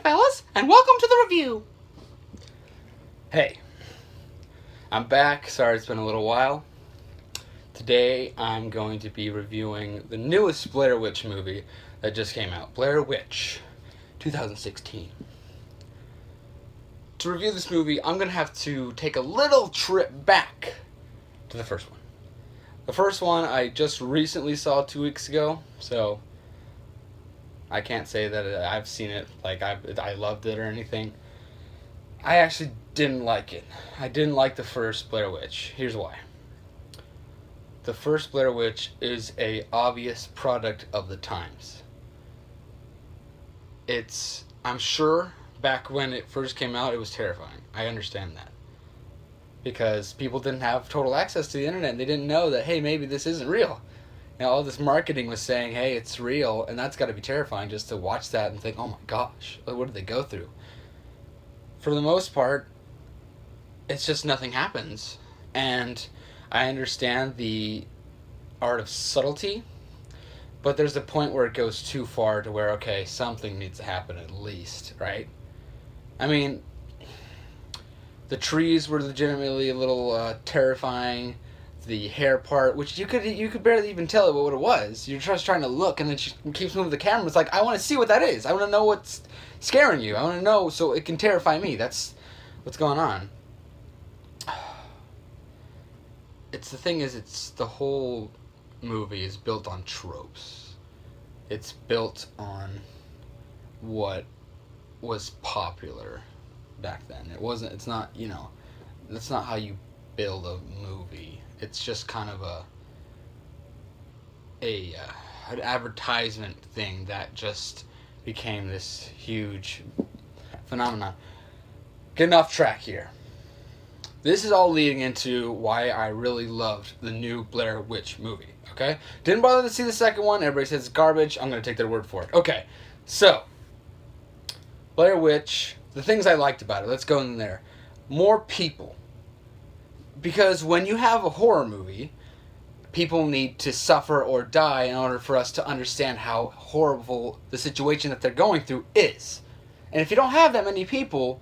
fellas, and welcome to the review. Hey, I'm back. Sorry it's been a little while. Today I'm going to be reviewing the newest Blair Witch movie that just came out. Blair Witch, 2016. To review this movie, I'm going to have to take a little trip back to the first one. The first one I just recently saw 2 weeks ago, so I can't say that I've seen it, like I loved it or anything. I actually didn't like it. I didn't like the first Blair Witch. Here's why. The first Blair Witch is a obvious product of the times. I'm sure back when it first came out, it was terrifying. I understand that. Because people didn't have total access to the internet. They didn't know that, hey, maybe this isn't real. You know, all this marketing was saying, hey, it's real, and that's got to be terrifying just to watch that and think, oh my gosh, what did they go through? For the most part, it's just nothing happens. And I understand the art of subtlety, but there's a point where it goes too far to where, okay, something needs to happen at least, right? I mean, the trees were legitimately a little terrifying. The hair part, which you could barely even tell what it was. You're just trying to look, and then she keeps moving the camera. It's like, I want to see what that is. I want to know what's scaring you. I want to know so it can terrify me. That's what's going on. It's the whole movie is built on tropes. It's built on what was popular back then. It's not that's not how you build a movie. It's just kind of an advertisement thing that just became this huge phenomenon. Getting off track here. This is all leading into why I really loved the new Blair Witch movie, okay? Didn't bother to see the second one. Everybody says it's garbage. I'm going to take their word for it. Okay, so, Blair Witch, the things I liked about it. Let's go in there. More people. Because when you have a horror movie, people need to suffer or die in order for us to understand how horrible the situation that they're going through is. And if you don't have that many people,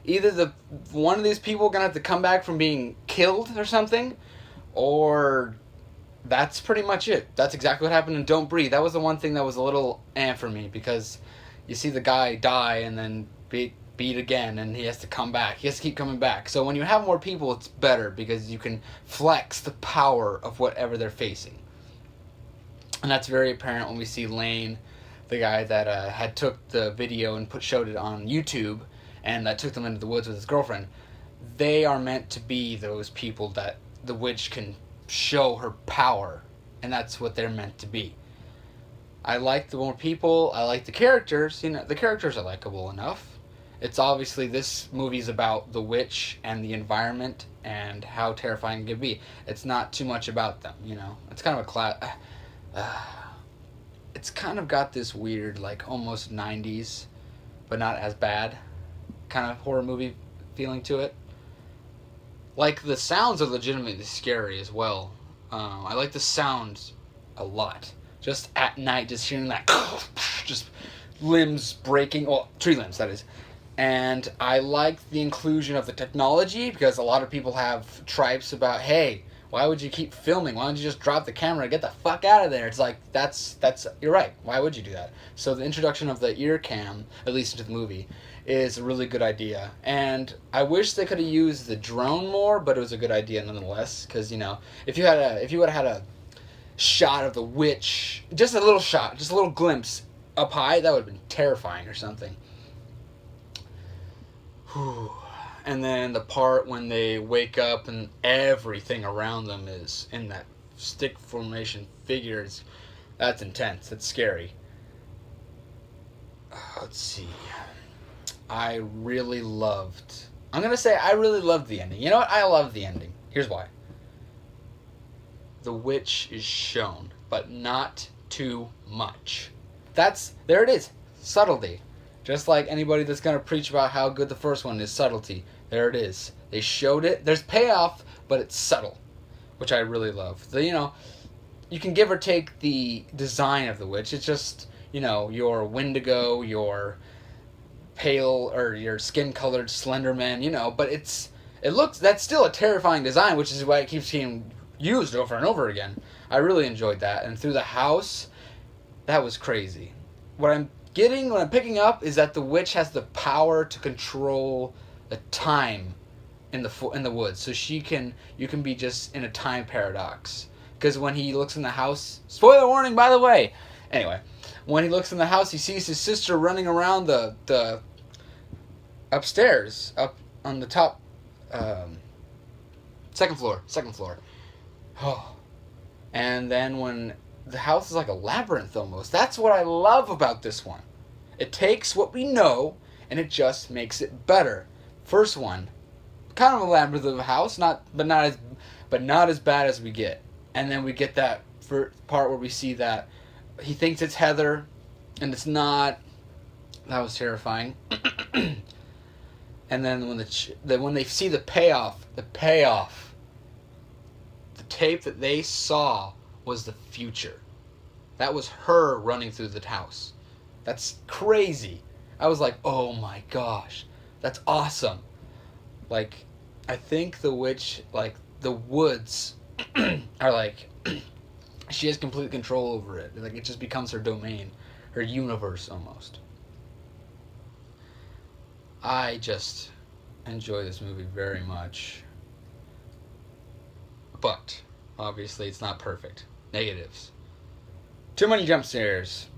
either one of these people are going to have to come back from being killed or something, or that's pretty much it. That's exactly what happened in Don't Breathe. That was the one thing that was a little for me, because you see the guy die and then beat again, and he has to come back. He has to keep coming back. So when you have more people, it's better because you can flex the power of whatever they're facing. And that's very apparent when we see Lane, the guy that had took the video and showed it on YouTube, and that took them into the woods with his girlfriend. They are meant to be those people that the witch can show her power, and that's what they're meant to be. I like the more people. I like the characters. The characters are likable enough. It's obviously, this movie's about the witch and the environment and how terrifying it can be. It's not too much about them, It's kind of it's kind of got this weird, like, almost 90s, but not as bad, kind of horror movie feeling to it. Like, the sounds are legitimately scary as well. I like the sounds a lot. Just at night, just hearing that, just limbs breaking, tree limbs, that is. And I like the inclusion of the technology, because a lot of people have tripes about, hey, why would you keep filming? Why don't you just drop the camera and get the fuck out of there? It's like, that's you're right. Why would you do that? So the introduction of the ear cam, at least into the movie, is a really good idea. And I wish they could have used the drone more, but it was a good idea nonetheless. Because, if you would have had a shot of the witch, just a little shot, just a little glimpse up high, that would have been terrifying or something. And then the part when they wake up and everything around them is in that stick formation figures, that's intense. That's scary. Let's see. I really loved the ending. You know what? I loved the ending. Here's why. The witch is shown, but not too much. There it is. Subtlety. Just like anybody that's going to preach about how good the first one is, subtlety. There it is. They showed it. There's payoff, but it's subtle, which I really love. You can give or take the design of the witch. It's just, your Wendigo, your pale or your skin colored Slenderman, but that's still a terrifying design, which is why it keeps being used over and over again. I really enjoyed that. And through the house, that was crazy. What I'm picking up is that the witch has the power to control the time in the woods, so you can be just in a time paradox. Because when he looks in the house, spoiler warning, by the way. Anyway, when he looks in the house, he sees his sister running around the upstairs, up on the top, second floor. Oh, and then when the house is like a labyrinth almost. That's what I love about this one. It takes what we know and it just makes it better. First one, kind of a labyrinth of a house, but not as bad as we get. And then we get that part where we see that he thinks it's Heather, and it's not. That was terrifying. And then when they see the payoff, the tape that they saw was the future. That was her running through the house. That's crazy. I was like, oh my gosh, that's awesome. Like, I think the witch, like, the woods are like, she has complete control over it. Like, it just becomes her domain, her universe almost. I just enjoy this movie very much. But, obviously, it's not perfect. Negatives. Too many jump scares.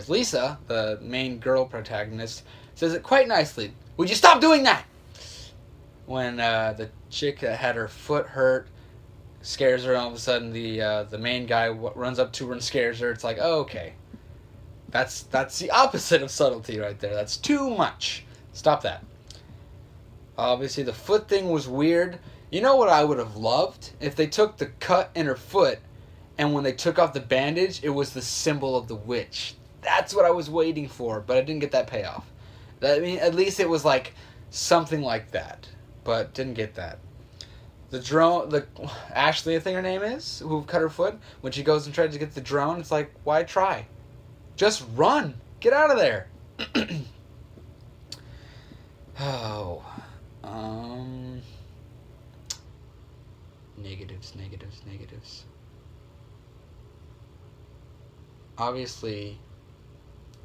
Lisa, the main girl protagonist, says it quite nicely. Would you stop doing that? When the chick that had her foot hurt scares her, and all of a sudden the main guy runs up to her and scares her. It's like, oh, okay. That's the opposite of subtlety right there. That's too much. Stop that. Obviously, the foot thing was weird. You know what I would have loved? If they took the cut in her foot, and when they took off the bandage, it was the symbol of the witch. That's what I was waiting for, but I didn't get that payoff. I mean, at least it was like something like that, but didn't get that. The drone, Ashley, I think her name is, who cut her foot, when she goes and tries to get the drone, it's like, why try? Just run. Get out of there. Oh. Negatives. Obviously,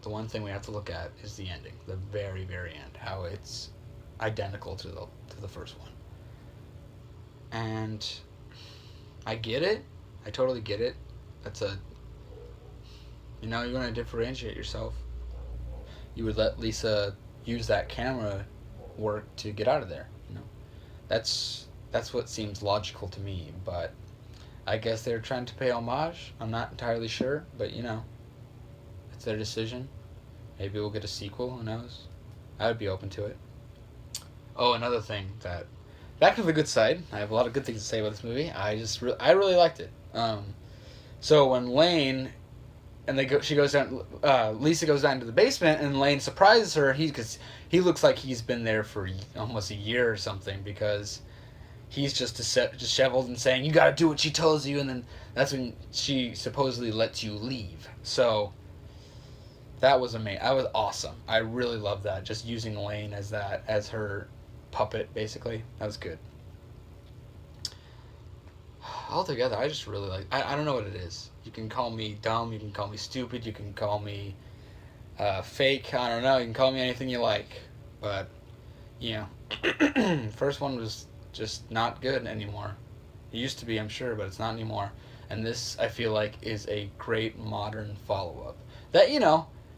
the one thing we have to look at is the ending. The very, very end. How it's identical to the first one. And I get it. I totally get it. You want to differentiate yourself. You would let Lisa use that camera work to get out of there. That's what seems logical to me. But I guess they're trying to pay homage. I'm not entirely sure, but it's their decision. Maybe we'll get a sequel. Who knows? I would be open to it. Oh, another thing back to the good side. I have a lot of good things to say about this movie. I really liked it. So when Lane and Lisa goes down to the basement, and Lane surprises her. Because he looks like he's been there for almost a year or something, because he's just disheveled and saying, you gotta do what she tells you, and then that's when she supposedly lets you leave. So that was amazing. That was awesome. I really love that. Just using Lane as her puppet, basically. That was good. Altogether, I just really like. I don't know what it is. You can call me dumb. You can call me stupid. You can call me fake. I don't know. You can call me anything you like. But first one was just not good anymore. It used to be, I'm sure, but it's not anymore. And this, I feel like, is a great modern follow-up. That,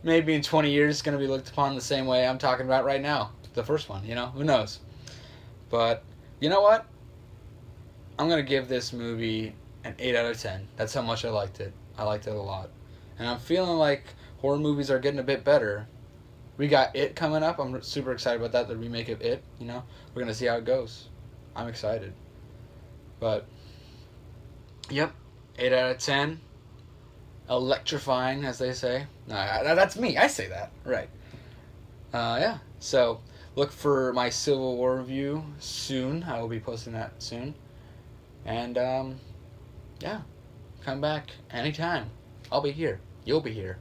maybe in 20 years it's going to be looked upon the same way I'm talking about right now. The first one, who knows? But, you know what? I'm going to give this movie an 8 out of 10. That's how much I liked it. I liked it a lot. And I'm feeling like horror movies are getting a bit better. We got It coming up. I'm super excited about that, the remake of It. We're going to see how it goes. I'm excited. But, yep, 8 out of 10. Electrifying, as they say. That's me. I say that. Right. Yeah. So, look for my Civil War review soon. I will be posting that soon. And, yeah. Come back anytime. I'll be here. You'll be here.